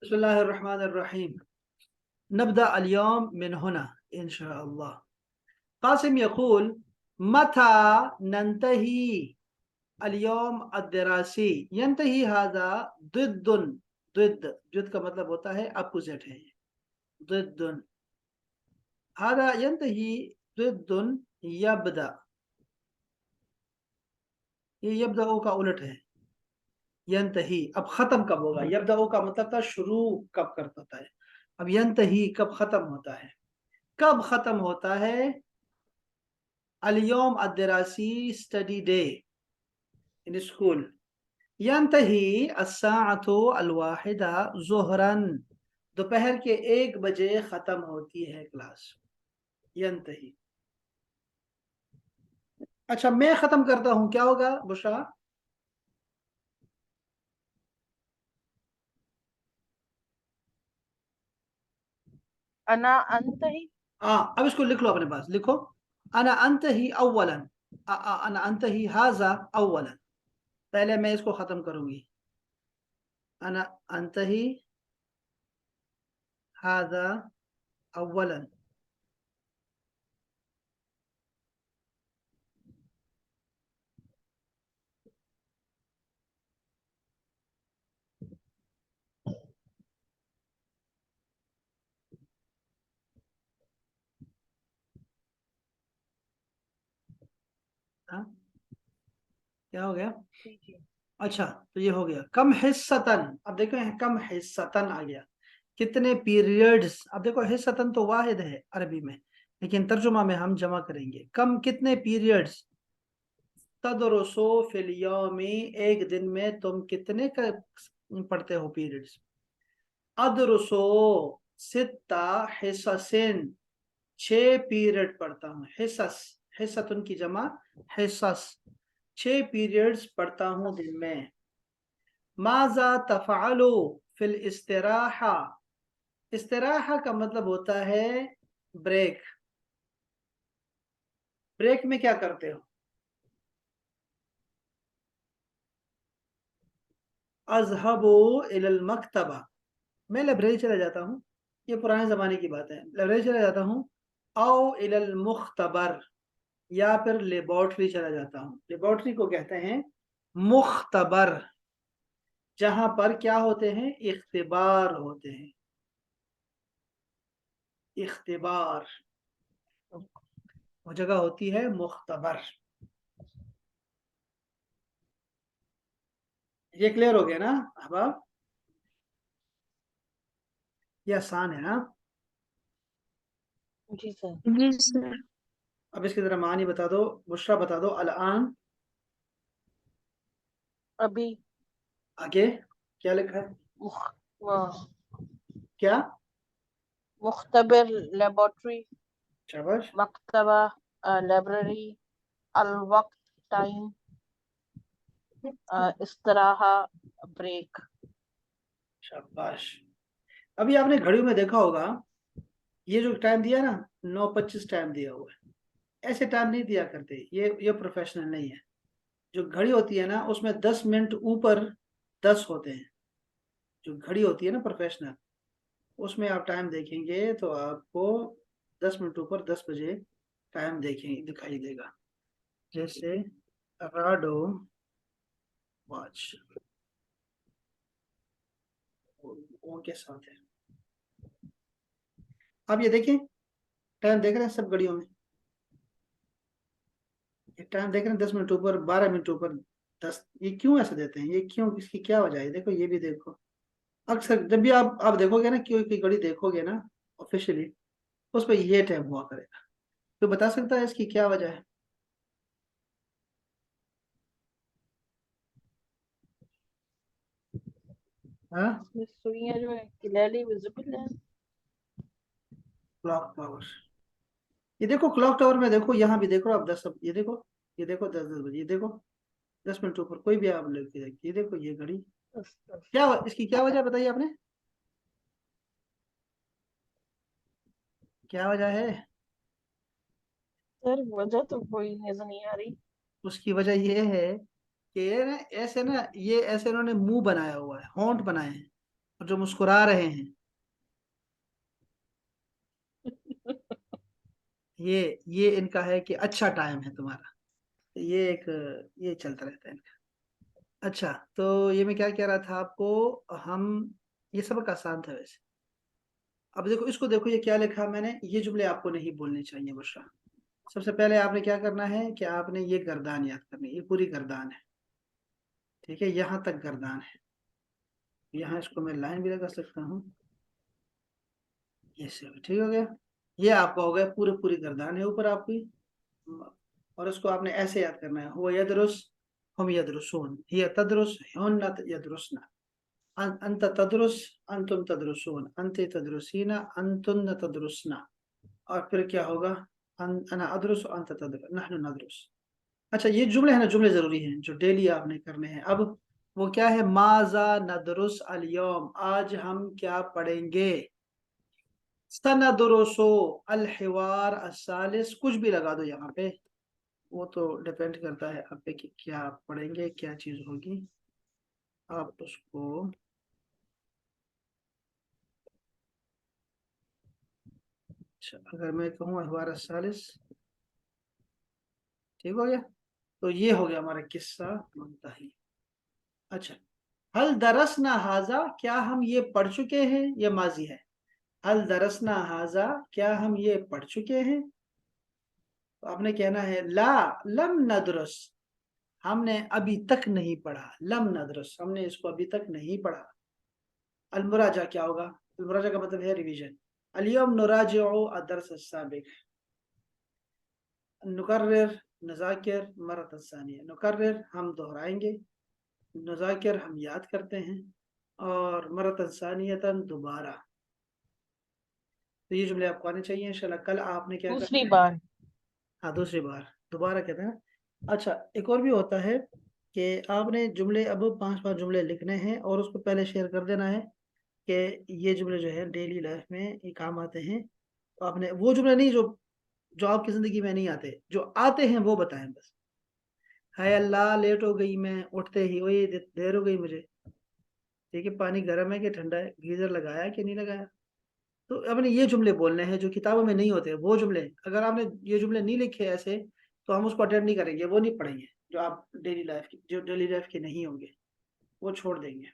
बिस्मिल्लाहिर्रहमानिर्रहीम। नब्दा अल-यौम मिन हुना इंशाअल्लाह। कासिम यकूल मथा नंतही अल-यौम अद-दरासी यंतही हाजा दिद्दुन। दिद्द का मतलब होता है अपोजिट है। दिद्दुन हादा यंतही दिद्दुन यब्दा। ये यब्दा का उलट है। यंतही अब खत्म कब होगा? यब्दा का मतलब था शुरू कब करता है। अब यंतही कब खत्म होता है? कब खत्म होता है? अल-यौम अद-दरासी स्टडी डे इन स्कूल। यंतही अस्साअतु अल-वाहिदा ज़ुहरन। दोपहर के 1 बजे खत्म होती है क्लास। यंतही। अच्छा, मैं खत्म करता हूं, क्या होगा बुशरा? अना अंत ही। हाँ, अब इसको लिख लो, अपने पास लिखो। अना अंतही अव्वलन। अना अंतही हाजा अव्वलन। पहले मैं इसको खत्म करूंगी। अना अंतही हाजा अव्वलन। हाँ, क्या हो गया? जी जी। अच्छा, तो ये हो गया कम हिस्सतन। अब देखो यहाँ कम हिस्सतन आ गया। कितने पीरियड्स? अब देखो हिस्सतन तो वाहिद है अरबी में, लेकिन तर्जुमा में हम जमा करेंगे। कम कितने पीरियड्स? तदरुसो फिल यौमी, एक दिन में तुम कितने का पढ़ते हो पीरियड्स? अदरुसो सित्ता हिस्ससिन, 6 पीरियड पढ़ता हूँ। हिस्सस, हिस्सतुन की जमा हिस्सस। 6 पीरियड्स पढ़ता हूँ दिन में। माजा तफ़अलु फिल इस्तिराहा। इस्तिराहा का मतलब होता है ब्रेक। ब्रेक में क्या करते हो? अज़हबु इलल मकतबा, मैं लाइब्रेरी चला जाता हूँ। ये पुराने ज़माने की बात है। लाइब्रेरी चला जाता हूँ। औ इलल मुख्तबर, या फिर लेबोरेटरी चला जाता हूँ। लेबोरेटरी को कहते हैं मुख्तबर, जहां पर क्या होते हैं? इख्तिबार होते हैं। इख्तिबार, वो जगह होती है मुख्तबर। ये क्लियर हो गया ना अहबाब? ये आसान है ना? जी सर। जी सर। अब इसकी जरा मानी बता दो। बुशरा बता दो। अल-आन, अभी। आगे क्या लिखा है? मुख, व- क्या? मुख्तबर लेबोरेटरी, शाबाश। मकतबा लाइब्रेरी, अल वक्त टाइम, इस्तराहा ब्रेक। शाबाश। अभी आपने घड़ियों में देखा होगा, ये जो टाइम दिया ना, 9:25 टाइम दिया हुआ है। ऐसे टाइम नहीं दिया करते, ये प्रोफेशनल नहीं है। जो घड़ी होती है ना, उसमें 10 मिनट ऊपर 10 होते हैं। जो घड़ी होती है ना प्रोफेशनल, उसमें आप टाइम देखेंगे तो आपको 10 मिनट ऊपर 10 बजे टाइम देखें दिखाई देगा। जैसे राडो वॉच ओ के साथ है। आप ये देखें, टाइम देख रहे हैं सब घड़ियों में? ये टाइम देख रहे हैं 10 मिनट ऊपर, 12 मिनट ऊपर 10। ये क्यों ऐसे देते हैं? ये क्यों? इसकी क्या वजह है? देखो, ये भी देखो। अक्सर जब भी आप देखोगे ना, कोई घड़ी देखोगे ना ऑफिशियली, उस पर ये टाइम हुआ करेगा। तो बता सकता है इसकी क्या वजह है? हाँ, इसमें सुइयां जो है क्लियरली विजिबल है। Clock tower. ये देखो क्लॉक टावर में, देखो यहाँ भी देखो आप 10, ये देखो, ये देखो 10 10 बजे, ये देखो 10 मिनट ऊपर कोई भी आप लेके देखिए, ये देखो ये घड़ी। इसकी क्या वजह बताइए आपने? क्या वजह है? सर वजह तो कोई नजर नहीं आ रही। उसकी वजह ये है कि ये ना ऐसे, ना ये ऐसे इन्होंने मुंह बनाया हुआ है, होंठ बनाए हैं। और जो मुस्कुरा रहे हैं, ये इनका है कि अच्छा टाइम है तुम्हारा। ये एक, ये चलता रहता है इनका। अच्छा, तो ये मैं क्या कह रहा था आपको, हम, ये सबक आसान था वैसे। अब देखो इसको, देखो ये क्या लिखा मैंने, ये जुमले आपको नहीं बोलने चाहिए बुशरा। सबसे पहले आपने क्या करना है कि आपने ये गर्दान याद करनी है, ये पूरी गर्दान है, ठीक है, यहाँ तक गर्दान है। यहाँ इसको मैं लाइन भी लगा सकता हूँ, ये से ठीक हो गया। ये आपका हो गया, पूरे पूरी गर्दान है ऊपर आपकी। और इसको आपने ऐसे याद करना है, हुआ यदरुस, हम यदरुसून, हिय तदरुस, हुन्ना यदरुसना, अंत तदरुस, अंतुम तदरुसून, अंते तदरुसीना, अंतुन्न तदरुसना। और फिर क्या होगा, अना अदरुस, अंत तदरुस, नहनु नदरुस। अच्छा, ये जुमले हैं ना, जुमले जरूरी हैं जो डेली आपने करने हैं। अब वो क्या है, माजा नदरुस अल यौम, आज हम क्या पढ़ेंगे। सनदरुसो अल हिवार असालिस, कुछ भी लगा दो यहाँ पे, वो तो डिपेंड करता है आप पे कि क्या आप पढ़ेंगे, क्या चीज होगी। आप उसको, अच्छा अगर मैं कहूँ हिवार असालिस, ठीक हो गया। तो ये हो गया हमारा किस्सा मुंतही। अच्छा, हल दरसना हाजा, क्या हम ये पढ़ चुके हैं, ये माजी है। हल दरसना हाजा, क्या हम ये पढ़ चुके हैं। तो आपने कहना है ला लम नदरस, हमने अभी तक नहीं पढ़ा। लम नदरस, हमने इसको अभी तक नहीं पढ़ा। अलमुराजा क्या होगा, अलमुराजा का मतलब है रिवीजन। अलियम नुराजिउ अदरस अस्साबिक, नुकर्रिर, नजाकिर मरत सानिया, नुकर्रिर हम दोहराएंगे, नजाकिर हम याद करते हैं, और मरत सानियतन दोबारा। तो ये जुमले आपको आने चाहिए इंशाल्लाह। कल आपने क्या दूसरी करना है, बार। हाँ दूसरी बार, दोबारा कहते हैं ना। अच्छा, एक और भी होता है कि आपने जुमले, अब 5 5 जुमले लिखने हैं और उसको पहले शेयर कर देना है कि ये जुमले जो है डेली लाइफ में ये काम आते हैं। तो आपने वो जुमले नहीं जो जो आपकी जिंदगी में नहीं आते, जो आते हैं वो बताएं बस। हाय अल्लाह, लेट हो गई मैं, उठते ही वही देर हो गई मुझे, ठीक है, पानी गर्म है कि ठंडा है, गीजर लगाया कि नहीं लगाया। तो अपने ये जुमले बोलने हैं जो किताबों में नहीं होते, वो जुमले। अगर आपने ये जुमले नहीं लिखे ऐसे, तो हम उसको अटेंड नहीं करेंगे, वो नहीं पढ़ेंगे। जो आप डेली लाइफ की, जो डेली लाइफ के नहीं होंगे, वो छोड़ देंगे।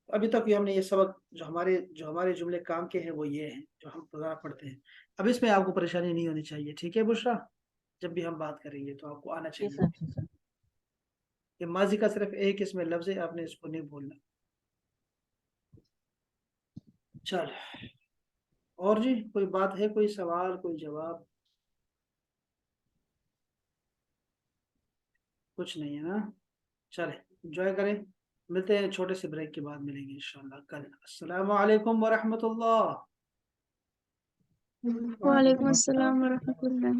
अभी तक ये हमने ये सबक, जो हमारे जुमले काम के हैं वो ये हैं जो हम रोजाना पढ़ते हैं। अब इसमें आपको परेशानी नहीं होनी चाहिए, ठीक है बुशरा। जब भी हम बात करेंगे तो आपको आना जी चाहिए। सर, जी सर। ये माजी का सिर्फ एक इसमें लफ्ज है, आपने इसको नहीं भूलना। चल, और जी कोई बात है, कोई सवाल, कोई जवाब, कुछ नहीं है ना। चले, एंजॉय करें। मिलते हैं, छोटे से ब्रेक के बाद मिलेंगे इंशाल्लाह कल। अस्सलाम वालेकुम वरहमतुल्लाह। वालेकुम अस्सलाम वरहमतुल्लाह।